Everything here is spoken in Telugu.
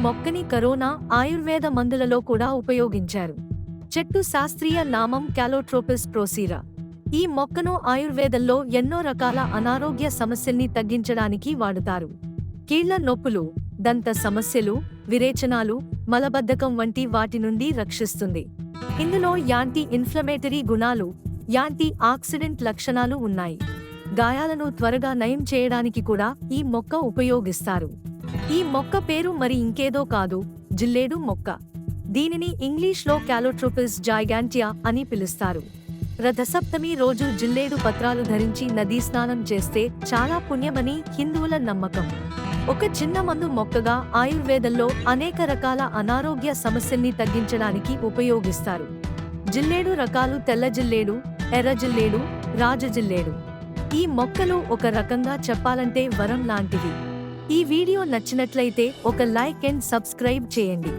మొక్కని కరోనా ఆయుర్వేద మందులలో కూడా ఉపయోగించారు. చెట్టు శాస్త్రీయ నామం క్యాలోట్రోపిస్ ప్రోసీరా. ఈ మొక్కను ఆయుర్వేదంలో ఎన్నో రకాల అనారోగ్య సమస్యల్ని తగ్గించడానికి వాడుతారు. కీళ్ల నొప్పులు, దంత సమస్యలు, విరేచనాలు, మలబద్ధకం వంటి వాటి నుండి రక్షిస్తుంది. ఇందులో యాంటీ ఇన్ఫ్లమేటరీ గుణాలు, యాంటీ ఆక్సిడెంట్ లక్షణాలు ఉన్నాయి. గాయాలను త్వరగా నయం చేయడానికి కూడా ఈ మొక్క ఉపయోగిస్తారు. ఈ మొక్క పేరు మరి ఇంకేదో కాదు, జిల్లేడు మొక్క. దీనిని ఇంగ్లీష్లో క్యాలోట్రోపిస్ జైగాంటియా అని పిలుస్తారు. రథసప్తమి రోజు జిల్లేడు పత్రాలు ధరించి నదీ స్నానం చేస్తే చాలా పుణ్యమని హిందువుల నమ్మకం. ఒక చిన్న మందు మొక్కగా ఆయుర్వేదంలో అనేక రకాల అనారోగ్య సమస్యల్ని తగ్గించడానికి ఉపయోగిస్తారు. జిల్లేడు రకాలు తెల్ల జిల్లేడు, ఎర్ర జిల్లేడు, రాజజిల్లేడు. ఈ మొక్కలు ఒక రకంగా చెప్పాలంటే వరం లాంటివి. ఈ వీడియో నచ్చినట్లయితే ఒక లైక్ అండ్ సబ్స్క్రైబ్ చేయండి.